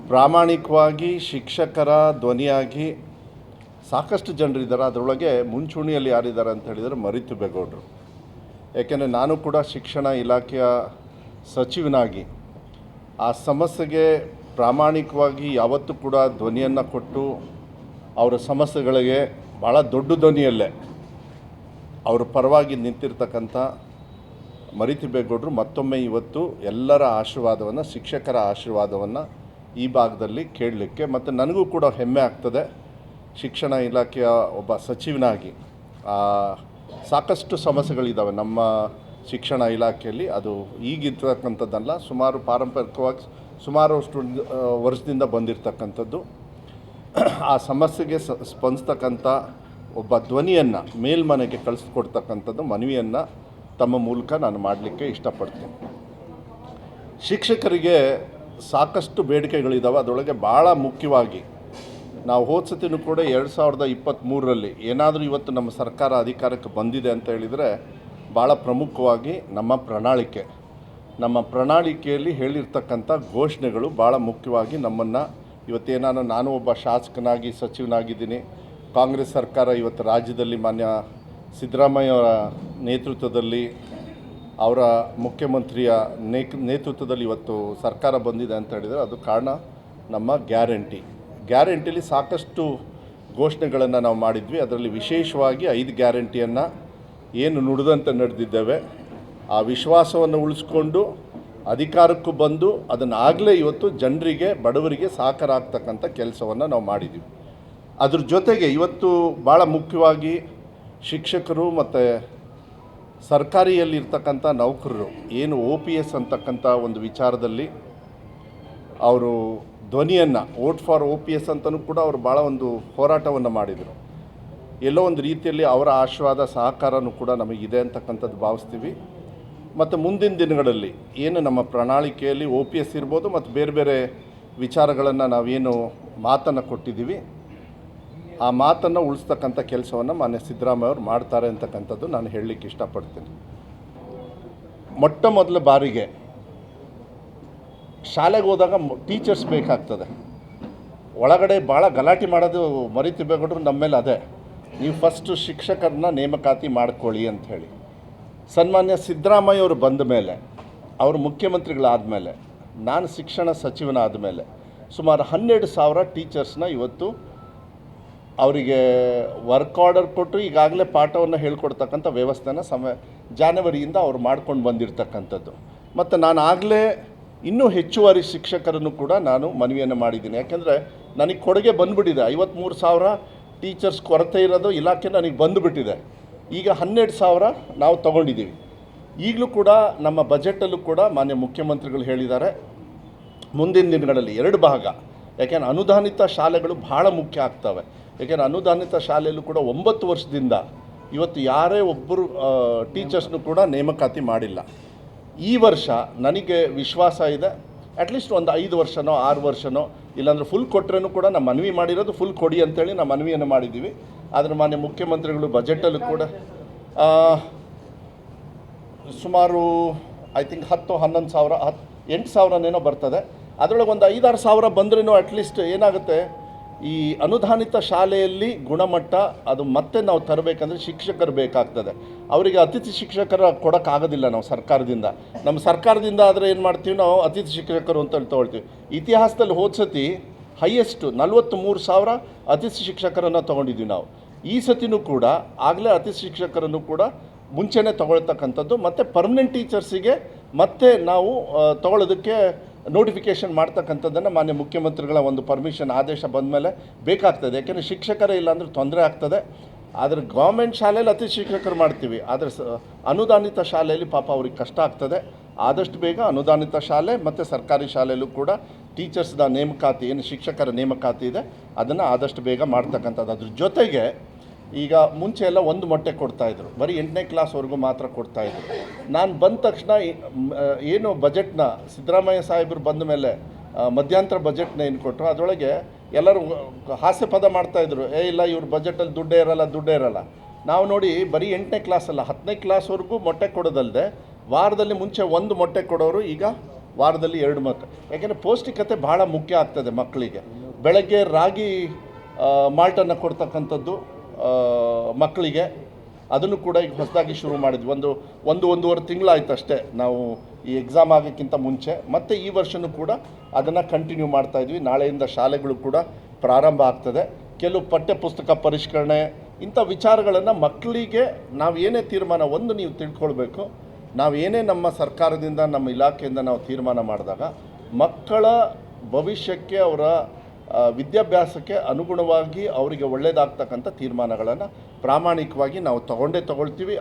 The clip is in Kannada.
ಪ್ರಾಮಾಣಿಕವಾಗಿ ಶಿಕ್ಷಕರ ಧ್ವನಿಯಾಗಿ ಸಾಕಷ್ಟು ಜನರಿದ್ದಾರೆ. ಅದರೊಳಗೆ ಮುಂಚೂಣಿಯಲ್ಲಿ ಯಾರಿದ್ದಾರೆ ಅಂತ ಹೇಳಿದರೆ ಮರಿತಿಬ್ಬೇಗೌಡರು. ಏಕೆಂದರೆ ನಾನು ಕೂಡ ಶಿಕ್ಷಣ ಇಲಾಖೆಯ ಸಚಿವನಾಗಿ ಆ ಸಮಸ್ಯೆಗೆ ಪ್ರಾಮಾಣಿಕವಾಗಿ ಯಾವತ್ತೂ ಕೂಡ ಧ್ವನಿಯನ್ನು ಕೊಟ್ಟು ಅವರ ಸಮಸ್ಯೆಗಳಿಗೆ ಭಾಳ ದೊಡ್ಡ ಧ್ವನಿಯಲ್ಲೇ ಅವರ ಪರವಾಗಿ ನಿಂತಿರ್ತಕ್ಕಂಥ ಮರಿತಿಬ್ಬೇಗೌಡರು ಮತ್ತೊಮ್ಮೆ ಇವತ್ತು ಎಲ್ಲರ ಆಶೀರ್ವಾದವನ್ನು, ಶಿಕ್ಷಕರ ಆಶೀರ್ವಾದವನ್ನು ಈ ಭಾಗದಲ್ಲಿ ಕೇಳಲಿಕ್ಕೆ ಮತ್ತು ನನಗೂ ಕೂಡ ಹೆಮ್ಮೆ ಆಗ್ತದೆ. ಶಿಕ್ಷಣ ಇಲಾಖೆಯ ಒಬ್ಬ ಸಚಿವನಾಗಿ ಸಾಕಷ್ಟು ಸಮಸ್ಯೆಗಳಿದ್ದಾವೆ ನಮ್ಮ ಶಿಕ್ಷಣ ಇಲಾಖೆಯಲ್ಲಿ. ಅದು ಈಗಿರ್ತಕ್ಕಂಥದ್ದಲ್ಲ, ಪಾರಂಪರಿಕವಾಗಿ ಸುಮಾರು ವರ್ಷದಿಂದ ಬಂದಿರತಕ್ಕಂಥದ್ದು. ಆ ಸಮಸ್ಯೆಗೆ ಸ್ಪಂದಿಸ್ತಕ್ಕಂಥ ಒಬ್ಬ ಧ್ವನಿಯನ್ನು ಮೇಲ್ಮನೆಗೆ ಕಳಿಸ್ಕೊಡ್ತಕ್ಕಂಥದ್ದು ಮನವಿಯನ್ನು ತಮ್ಮ ಮೂಲಕ ನಾನು ಮಾಡಲಿಕ್ಕೆ ಇಷ್ಟಪಡ್ತೀನಿ. ಶಿಕ್ಷಕರಿಗೆ ಸಾಕಷ್ಟು ಬೇಡಿಕೆಗಳಿದ್ದಾವೆ. ಅದರೊಳಗೆ ಭಾಳ ಮುಖ್ಯವಾಗಿ ನಾವು ಹೋದ ಸತಿನೂ ಕೂಡ 2023ರಲ್ಲಿ ಏನಾದರೂ ಇವತ್ತು ನಮ್ಮ ಸರ್ಕಾರ ಅಧಿಕಾರಕ್ಕೆ ಬಂದಿದೆ ಅಂತ ಹೇಳಿದರೆ ಭಾಳ ಪ್ರಮುಖವಾಗಿ ನಮ್ಮ ಪ್ರಣಾಳಿಕೆಯಲ್ಲಿ ಹೇಳಿರ್ತಕ್ಕಂಥ ಘೋಷಣೆಗಳು ಭಾಳ ಮುಖ್ಯವಾಗಿ ನಮ್ಮನ್ನು ಇವತ್ತೇನಾನು ನಾನು ಒಬ್ಬ ಶಾಸಕನಾಗಿ ಸಚಿವನಾಗಿದ್ದೀನಿ. ಕಾಂಗ್ರೆಸ್ ಸರ್ಕಾರ ಇವತ್ತು ರಾಜ್ಯದಲ್ಲಿ ಮಾನ್ಯ ಸಿದ್ದರಾಮಯ್ಯ ಅವರ ನೇತೃತ್ವದಲ್ಲಿ, ಅವರ ಮುಖ್ಯಮಂತ್ರಿಯ ನೇತೃತ್ವದಲ್ಲಿ ಇವತ್ತು ಸರ್ಕಾರ ಬಂದಿದೆ ಅಂತ ಹೇಳಿದರೆ ಅದು ಕಾರಣ ನಮ್ಮ ಗ್ಯಾರಂಟಿಲಿ ಸಾಕಷ್ಟು ಘೋಷಣೆಗಳನ್ನು ನಾವು ಮಾಡಿದ್ವಿ. ಅದರಲ್ಲಿ ವಿಶೇಷವಾಗಿ 5 ಗ್ಯಾರಂಟಿಯನ್ನು ಏನು ನುಡಿದಂತೆ ನಡೆದಿದ್ದೇವೆ, ಆ ವಿಶ್ವಾಸವನ್ನು ಉಳಿಸ್ಕೊಂಡು ಅಧಿಕಾರಕ್ಕೂ ಬಂದು ಅದನ್ನು ಆಗಲೇ ಇವತ್ತು ಜನರಿಗೆ, ಬಡವರಿಗೆ ಸಹಕಾರ ಆಗ್ತಕ್ಕಂಥ ಕೆಲಸವನ್ನು ನಾವು ಮಾಡಿದ್ದೀವಿ. ಅದ್ರ ಜೊತೆಗೆ ಇವತ್ತು ಭಾಳ ಮುಖ್ಯವಾಗಿ ಶಿಕ್ಷಕರು ಮತ್ತು ಸರ್ಕಾರಿಯಲ್ಲಿರ್ತಕ್ಕಂಥ ನೌಕರರು ಏನು OPS ಅಂತಕ್ಕಂಥ ಒಂದು ವಿಚಾರದಲ್ಲಿ ಅವರು ಧ್ವನಿಯನ್ನು ವೋಟ್ ಫಾರ್ OPS ಅಂತಲೂ ಕೂಡ ಅವರು ಭಾಳ ಒಂದು ಹೋರಾಟವನ್ನು ಮಾಡಿದರು. ಎಲ್ಲೋ ಒಂದು ರೀತಿಯಲ್ಲಿ ಅವರ ಆಶೀರ್ವಾದ ಸಹಕಾರನೂ ಕೂಡ ನಮಗಿದೆ ಅಂತಕ್ಕಂಥದ್ದು ಭಾವಿಸ್ತೀವಿ. ಮತ್ತು ಮುಂದಿನ ದಿನಗಳಲ್ಲಿ ಏನು ನಮ್ಮ ಪ್ರಣಾಳಿಕೆಯಲ್ಲಿ OPS ಇರ್ಬೋದು ಮತ್ತು ಬೇರೆ ಬೇರೆ ವಿಚಾರಗಳನ್ನು ನಾವೇನು ಮಾತನ್ನು ಕೊಟ್ಟಿದ್ದೀವಿ, ಆ ಮಾತನ್ನು ಉಳಿಸ್ತಕ್ಕಂಥ ಕೆಲಸವನ್ನು ಮಾನ್ಯ ಸಿದ್ದರಾಮಯ್ಯ ಅವರು ಮಾಡ್ತಾರೆ ಅಂತಕ್ಕಂಥದ್ದು ನಾನು ಹೇಳಲಿಕ್ಕೆ ಇಷ್ಟಪಡ್ತೀನಿ. ಮೊಟ್ಟ ಮೊದಲ ಬಾರಿಗೆ ಶಾಲೆಗೆ ಹೋದಾಗ ಟೀಚರ್ಸ್ ಬೇಕಾಗ್ತದೆ. ಒಳಗಡೆ ಭಾಳ ಗಲಾಟೆ ಮಾಡೋದು ಮರಿತಿಬ್ಬೇಗೌಡರು ನಮ್ಮ ಮೇಲೆ ಅದೇ, ನೀವು ಫಸ್ಟು ಶಿಕ್ಷಕರನ್ನ ನೇಮಕಾತಿ ಮಾಡ್ಕೊಳ್ಳಿ ಅಂಥೇಳಿ. ಸನ್ಮಾನ್ಯ ಸಿದ್ದರಾಮಯ್ಯ ಅವರು ಬಂದ ಮೇಲೆ, ಅವರು ಮುಖ್ಯಮಂತ್ರಿಗಳಾದ ಮೇಲೆ, ನಾನು ಶಿಕ್ಷಣ ಸಚಿವನಾದ ಮೇಲೆ ಸುಮಾರು 12,000 ಟೀಚರ್ಸ್ನ ಇವತ್ತು ಅವರಿಗೆ ವರ್ಕ್ ಆರ್ಡರ್ ಕೊಟ್ಟು ಈಗಾಗಲೇ ಪಾಠವನ್ನು ಹೇಳ್ಕೊಡ್ತಕ್ಕಂಥ ವ್ಯವಸ್ಥೆನ ಜಾನ್ವರಿಯಿಂದ ಅವ್ರು ಮಾಡ್ಕೊಂಡು ಬಂದಿರತಕ್ಕಂಥದ್ದು. ಮತ್ತು ನಾನು ಆಗಲೇ ಇನ್ನೂ ಹೆಚ್ಚುವರಿ ಶಿಕ್ಷಕರನ್ನು ಕೂಡ ನಾನು ಮನವಿಯನ್ನು ಮಾಡಿದ್ದೀನಿ. ಯಾಕೆಂದರೆ ನನಗೆ ಕೊಡುಗೆ ಬಂದುಬಿಟ್ಟಿದೆ. 53,000 ಟೀಚರ್ಸ್ ಕೊರತೆ ಇರೋದು ಇಲಾಖೆ ನನಗೆ ಬಂದುಬಿಟ್ಟಿದೆ. ಈಗ 12,000 ನಾವು ತೊಗೊಂಡಿದ್ದೀವಿ. ಈಗಲೂ ಕೂಡ ನಮ್ಮ ಬಜೆಟಲ್ಲೂ ಕೂಡ ಮಾನ್ಯ ಮುಖ್ಯಮಂತ್ರಿಗಳು ಹೇಳಿದ್ದಾರೆ, ಮುಂದಿನ ದಿನಗಳಲ್ಲಿ 2 ಭಾಗ, ಯಾಕೆಂದರೆ ಅನುದಾನಿತ ಶಾಲೆಗಳು ಭಾಳ ಮುಖ್ಯ ಆಗ್ತವೆ. ಯಾಕೆಂದರೆ ಅನುದಾನಿತ ಶಾಲೆಯಲ್ಲೂ ಕೂಡ 9 ವರ್ಷದಿಂದ ಇವತ್ತು ಯಾರೇ ಒಬ್ಬರು ಟೀಚರ್ಸ್ನು ಕೂಡ ನೇಮಕಾತಿ ಮಾಡಿಲ್ಲ. ಈ ವರ್ಷ ನನಗೆ ವಿಶ್ವಾಸ ಇದೆ, ಅಟ್ಲೀಸ್ಟ್ ಒಂದು 5 ವರ್ಷನೋ 6 ವರ್ಷನೋ ಇಲ್ಲಾಂದರೆ ಫುಲ್ ಕೊಟ್ಟರೇನು ಕೂಡ ನಾವು ಮನವಿ ಮಾಡಿರೋದು ಫುಲ್ ಕೊಡಿ ಅಂತೇಳಿ ನಾವು ಮನವಿಯನ್ನು ಮಾಡಿದ್ದೀವಿ. ಆದರೆ ಮಾನ್ಯ ಮುಖ್ಯಮಂತ್ರಿಗಳು ಬಜೆಟಲ್ಲೂ ಕೂಡ ಸುಮಾರು ಐ ಥಿಂಕ್ 10-11,000 8,000 ಬರ್ತದೆ. ಅದರೊಳಗೆ ಒಂದು 5-6 ಸಾವಿರ ಬಂದ್ರೂ ಅಟ್ಲೀಸ್ಟ್ ಏನಾಗುತ್ತೆ, ಈ ಅನುದಾನಿತ ಶಾಲೆಯಲ್ಲಿ ಗುಣಮಟ್ಟ ಅದು ಮತ್ತೆ ನಾವು ತರಬೇಕಂದ್ರೆ ಶಿಕ್ಷಕರು ಬೇಕಾಗ್ತದೆ. ಅವರಿಗೆ ಅತಿಥಿ ಶಿಕ್ಷಕರ ಕೊಡೋಕ್ಕಾಗೋದಿಲ್ಲ ನಾವು ಸರ್ಕಾರದಿಂದ. ನಮ್ಮ ಸರ್ಕಾರದಿಂದ ಆದರೆ ಏನು ಮಾಡ್ತೀವಿ, ನಾವು ಅತಿಥಿ ಶಿಕ್ಷಕರು ಅಂತ ತೊಗೊಳ್ತೀವಿ. ಇತಿಹಾಸದಲ್ಲಿ ಹೋದ ಸತಿ ಹೈಯೆಸ್ಟು 43,000 ಅತಿಥಿ ಶಿಕ್ಷಕರನ್ನು ತೊಗೊಂಡಿದ್ವಿ ನಾವು. ಈ ಸತಿನೂ ಕೂಡ ಆಗಲೇ ಅತಿಥಿ ಶಿಕ್ಷಕರನ್ನು ಕೂಡ ಮುಂಚೆನೇ ತೊಗೊಳ್ತಕ್ಕಂಥದ್ದು ಮತ್ತು ಪರ್ಮನೆಂಟ್ ಟೀಚರ್ಸಿಗೆ ಮತ್ತೆ ನಾವು ತೊಗೊಳ್ಳೋದಕ್ಕೆ ನೋಟಿಫಿಕೇಷನ್ ಮಾಡ್ತಕ್ಕಂಥದ್ದನ್ನು ಮಾನ್ಯ ಮುಖ್ಯಮಂತ್ರಿಗಳ ಒಂದು ಪರ್ಮಿಷನ್ ಆದೇಶ ಬಂದ ಮೇಲೆ ಬೇಕಾಗ್ತದೆ. ಯಾಕೆಂದರೆ ಶಿಕ್ಷಕರೇ ಇಲ್ಲಾಂದರೆ ತೊಂದರೆ ಆಗ್ತದೆ. ಆದರೆ ಗೌರ್ಮೆಂಟ್ ಶಾಲೆಯಲ್ಲಿ ಅತಿ ಶಿಕ್ಷಕರು ಮಾಡ್ತೀವಿ, ಆದರೆ ಅನುದಾನಿತ ಶಾಲೆಯಲ್ಲಿ ಪಾಪ ಅವ್ರಿಗೆ ಕಷ್ಟ ಆಗ್ತದೆ. ಆದಷ್ಟು ಬೇಗ ಅನುದಾನಿತ ಶಾಲೆ ಮತ್ತು ಸರ್ಕಾರಿ ಶಾಲೆಯಲ್ಲೂ ಕೂಡ ಟೀಚರ್ಸ್ನ ನೇಮಕಾತಿ ಏನು ಶಿಕ್ಷಕರ ನೇಮಕಾತಿ ಇದೆ ಅದನ್ನು ಆದಷ್ಟು ಬೇಗ ಮಾಡ್ತಕ್ಕಂಥದ್ದು. ಅದ್ರ ಜೊತೆಗೆ ಈಗ ಮುಂಚೆ ಎಲ್ಲ 1 ಮೊಟ್ಟೆ ಕೊಡ್ತಾಯಿದ್ರು, ಬರೀ 8ನೇ ಕ್ಲಾಸ್ವರೆಗೂ ಮಾತ್ರ ಕೊಡ್ತಾಯಿದ್ರು. ನಾನು ಬಂದ ತಕ್ಷಣ ಏನು ಬಜೆಟ್ನ ಸಿದ್ದರಾಮಯ್ಯ ಸಾಹೇಬರು ಬಂದ ಮೇಲೆ ಮಧ್ಯಂತರ ಬಜೆಟ್ನ ಏನು ಕೊಟ್ಟರು, ಅದರೊಳಗೆ ಎಲ್ಲರೂ ಹಾಸ್ಯ ಪದ ಮಾಡ್ತಾಯಿದ್ರು, ಇಲ್ಲ ಇವ್ರ ಬಜೆಟಲ್ಲಿ ದುಡ್ಡೇ ಇರಲ್ಲ. ನಾವು ನೋಡಿ ಬರೀ 8ನೇ ಕ್ಲಾಸ್ ಅಲ್ಲ 10ನೇ ಕ್ಲಾಸ್ವರೆಗೂ ಮೊಟ್ಟೆ ಕೊಡೋದಲ್ಲದೆ ವಾರದಲ್ಲಿ ಮುಂಚೆ 1 ಮೊಟ್ಟೆ ಕೊಡೋರು ಈಗ ವಾರದಲ್ಲಿ 2 ಮಾತ್ರ. ಯಾಕೆಂದರೆ ಪೌಷ್ಟಿಕತೆ ಭಾಳ ಮುಖ್ಯ ಆಗ್ತದೆ ಮಕ್ಕಳಿಗೆ. ಬೆಳಗ್ಗೆ ರಾಗಿ ಮಾಲ್ಟನ್ನು ಕೊಡ್ತಕ್ಕಂಥದ್ದು ಮಕ್ಕಳಿಗೆ, ಅದನ್ನು ಕೂಡ ಈಗ ಹೊಸದಾಗಿ ಶುರು ಮಾಡಿದ್ವಿ. ಒಂದೂವರೆ ತಿಂಗಳಾಯ್ತು ಅಷ್ಟೇ ನಾವು ಈ ಎಕ್ಸಾಮ್ ಆಗೋಕ್ಕಿಂತ ಮುಂಚೆ. ಮತ್ತು ಈ ವರ್ಷವೂ ಕೂಡ ಅದನ್ನು ಕಂಟಿನ್ಯೂ ಮಾಡ್ತಾಯಿದ್ವಿ. ನಾಳೆಯಿಂದ ಶಾಲೆಗಳು ಕೂಡ ಪ್ರಾರಂಭ ಆಗ್ತದೆ. ಕೆಲವು ಪಠ್ಯಪುಸ್ತಕ ಪರಿಷ್ಕರಣೆ ಇಂಥ ವಿಚಾರಗಳನ್ನು ಮಕ್ಕಳಿಗೆ ನಾವು ಏನೇ ತೀರ್ಮಾನ, ಒಂದು ನೀವು ತಿಳ್ಕೊಳ್ಬೇಕು, ನಾವೇನೇ ನಮ್ಮ ಸರ್ಕಾರದಿಂದ ನಮ್ಮ ಇಲಾಖೆಯಿಂದ ನಾವು ತೀರ್ಮಾನ ಮಾಡಿದಾಗ ಮಕ್ಕಳ ಭವಿಷ್ಯಕ್ಕೆ, ಅವರ ವಿದ್ಯಾಭ್ಯಾಸಕ್ಕೆ ಅನುಗುಣವಾಗಿ ಅವರಿಗೆ ಒಳ್ಳೆಯದಾಗ್ತಕ್ಕಂಥ ತೀರ್ಮಾನಗಳನ್ನು ಪ್ರಾಮಾಣಿಕವಾಗಿ ನಾವು ತಗೊಳ್ತೀವಿ.